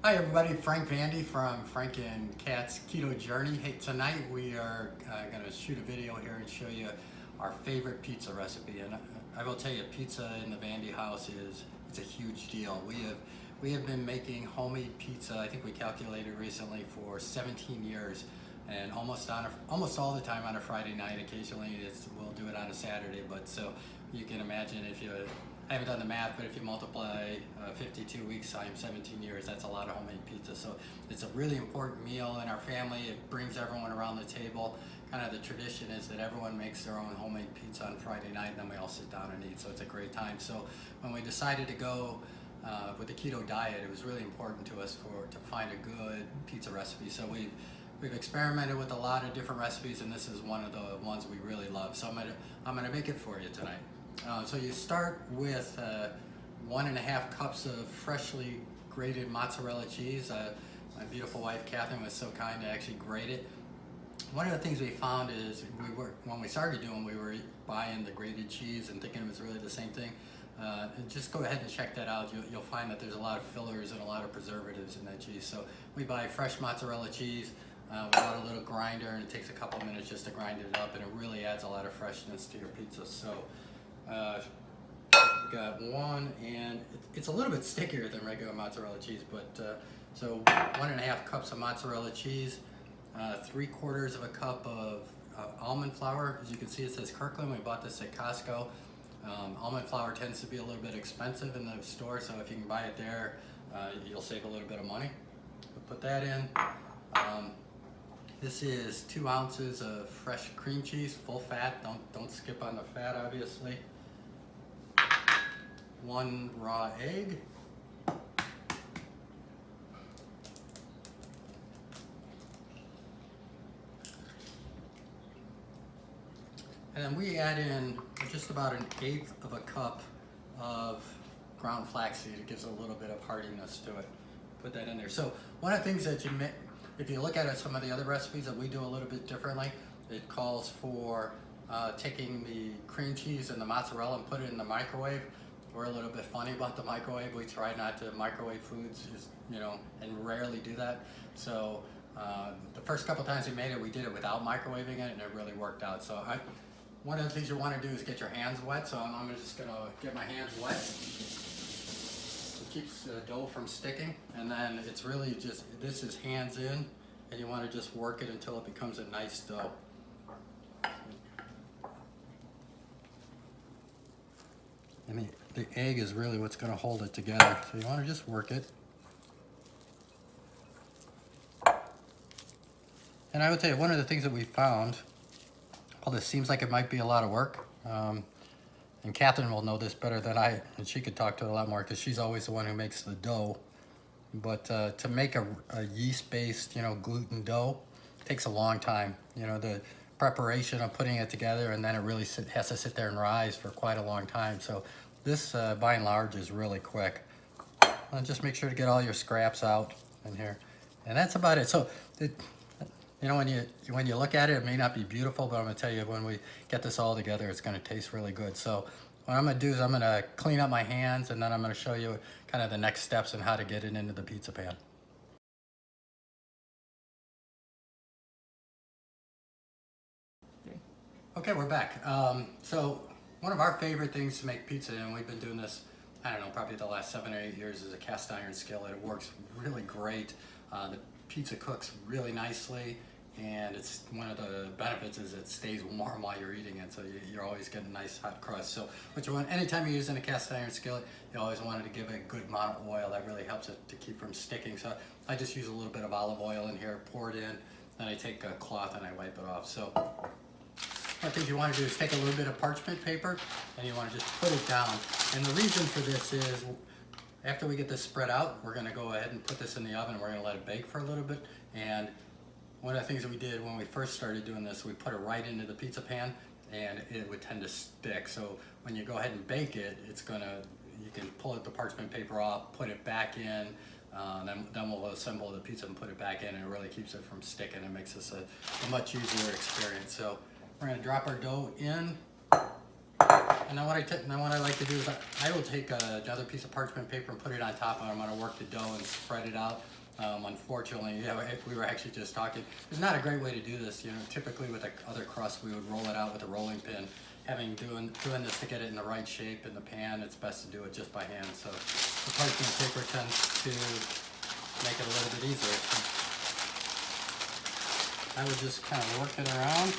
Hi everybody, Frank Vandy from Frank and Kat's Keto Journey. Hey, tonight we are going to shoot a video here and show you our favorite pizza recipe. And I will tell you, pizza in the Vandy house it's a huge deal. We have been making homemade pizza. I think we calculated recently for 17 years, and almost all the time on a Friday night. Occasionally we'll do it on a Saturday. But so you can imagine, I haven't done the math, but if you multiply 52 weeks times 17 years, that's a lot of homemade pizza. So it's a really important meal in our family. It brings everyone around the table. Kind of the tradition is that everyone makes their own homemade pizza on Friday night, and then we all sit down and eat. So it's a great time. So when we decided to go with the keto diet, it was really important to us to find a good pizza recipe. So we've experimented with a lot of different recipes, and this is one of the ones we really love. So I'm gonna make it for you tonight. So you start with 1.5 cups of freshly grated mozzarella cheese. My beautiful wife Catherine was so kind to actually grate it. One of the things we found is when we started doing, we were buying the grated cheese and thinking it was really the same thing. And just go ahead and check that out. You'll find that there's a lot of fillers and a lot of preservatives in that cheese. So we buy fresh mozzarella cheese. We got a little grinder, and it takes a couple minutes just to grind it up, and it really adds a lot of freshness to your pizza. So got one, and it's a little bit stickier than regular mozzarella cheese, but so 1.5 cups of mozzarella cheese, 3/4 of a cup of almond flour. As you can see, it says Kirkland. We bought this at Costco. Almond flour tends to be a little bit expensive in the store, so if you can buy it there, you'll save a little bit of money. We'll put that in. This is 2 ounces of fresh cream cheese, full fat. Don't skip on the fat, obviously. 1 raw egg. And then we add in just about 1/8 of a cup of ground flaxseed. It gives a little bit of hardiness to it. Put that in there. So one of the things that if you look at some of the other recipes that we do a little bit differently, it calls for taking the cream cheese and the mozzarella and put it in the microwave. We're a little bit funny about the microwave. We try not to microwave foods, and rarely do that. So the first couple times we made it, we did it without microwaving it, and it really worked out. So one of the things you want to do is get your hands wet. So I'm just going to get my hands wet. It keeps the dough from sticking, and then it's really this is hands in, and you want to just work it until it becomes a nice dough. And the egg is really what's going to hold it together. So you want to just work it. And I would tell you, one of the things that we found, well, this seems like it might be a lot of work. And Catherine will know this better than I, and she could talk to it a lot more because she's always the one who makes the dough. But to make a yeast-based, gluten dough takes a long time. The preparation of putting it together, and then it really has to sit there and rise for quite a long time. So this, by and large, is really quick. And just make sure to get all your scraps out in here, and that's about it. So when you look at it, it may not be beautiful, but I'm going to tell you, when we get this all together, it's going to taste really good. So what I'm going to do is I'm going to clean up my hands, and then I'm going to show you kind of the next steps and how to get it into the pizza pan. Okay, we're back. So one of our favorite things to make pizza, and we've been doing this, I don't know, probably the last 7 or 8 years, is a cast iron skillet. It works really great. The pizza cooks really nicely, and it's one of the benefits is it stays warm while you're eating it, so you're always getting nice hot crust. So what you want, anytime you're using a cast iron skillet, you always want it to give it a good amount of oil. That really helps it to keep from sticking. So I just use a little bit of olive oil in here, pour it in, then I take a cloth and I wipe it off. So one thing you want to do is take a little bit of parchment paper, and you want to just put it down. And the reason for this is, after we get this spread out, we're going to go ahead and put this in the oven, and we're going to let it bake for a little bit. And one of the things that we did when we first started doing this, we put it right into the pizza pan, and it would tend to stick. So when you go ahead and bake it, you can pull the parchment paper off, put it back in, then we'll assemble the pizza and put it back in, and it really keeps it from sticking. It makes this a much easier experience. So we're going to drop our dough in, And then what I like to do is I will take another piece of parchment paper and put it on top, and I'm going to work the dough and spread it out. Unfortunately, yeah, we were actually just talking. It's not a great way to do this. You know, typically with the other crust, we would roll it out with a rolling pin. Doing this to get it in the right shape in the pan, it's best to do it just by hand. So the parchment paper tends to make it a little bit easier. I would just kind of work it around.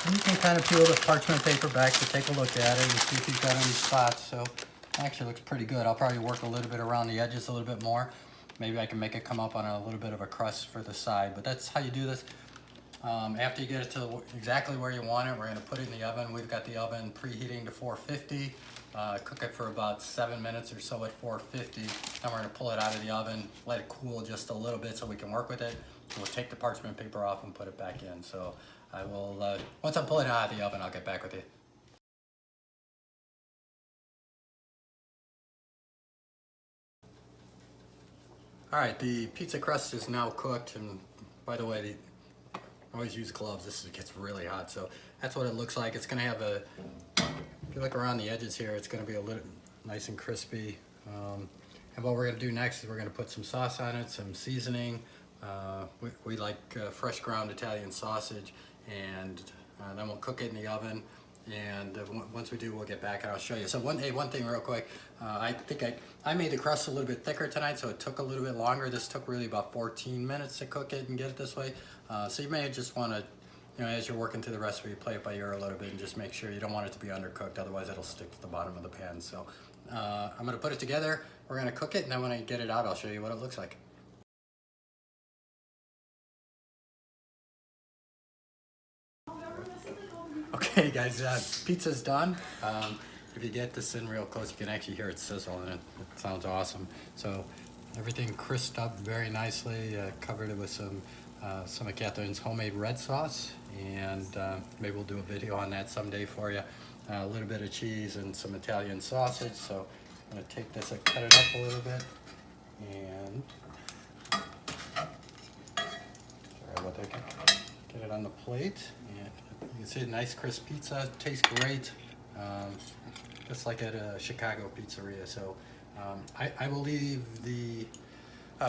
And you can kind of peel the parchment paper back to take a look at it and see if you've got any spots. So it actually looks pretty good. I'll probably work a little bit around the edges a little bit more. Maybe I can make it come up on a little bit of a crust for the side, but that's how you do this. After you get it to exactly where you want it, we're going to put it in the oven. We've got the oven preheating to 450. Cook it for about 7 minutes or so at 450. Then we're going to pull it out of the oven, let it cool just a little bit so we can work with it. We'll take the parchment paper off and put it back in. So I will, once I pull it out of the oven, I'll get back with you. All right, the pizza crust is now cooked, and by the way, always use gloves. It gets really hot, so that's what it looks like. It's gonna have a, if you look around the edges here, it's gonna be a little nice and crispy. And what we're gonna do next is we're gonna put some sauce on it, some seasoning. We like fresh ground Italian sausage, and then we'll cook it in the oven. And once we do, we'll get back and I'll show you. So one thing real quick, I think I made the crust a little bit thicker tonight, so it took a little bit longer. This took really about 14 minutes to cook it and get it this way. So you may just want to, you know, as you're working through the recipe, play it by ear a little bit and just make sure you don't want it to be undercooked, otherwise it'll stick to the bottom of the pan. So I'm gonna put it together, we're gonna cook it, and then when I get it out, I'll show you what it looks like. Okay guys, pizza's done. If you get this in real close, you can actually hear it sizzle, and it sounds awesome. So everything crisped up very nicely. Covered it with some of Catherine's homemade red sauce, and maybe we'll do a video on that someday for you. A little bit of cheese and some Italian sausage. So I'm gonna take this and cut it up a little bit, and sorry about that. Get it on the plate. And you can see a nice crisp pizza. Tastes great, just like at a Chicago pizzeria. So I will leave the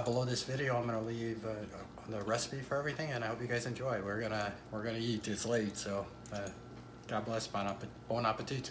below this video. I'm gonna leave the recipe for everything, and I hope you guys enjoy. We're gonna eat. It's late, so God bless. Bon appetit.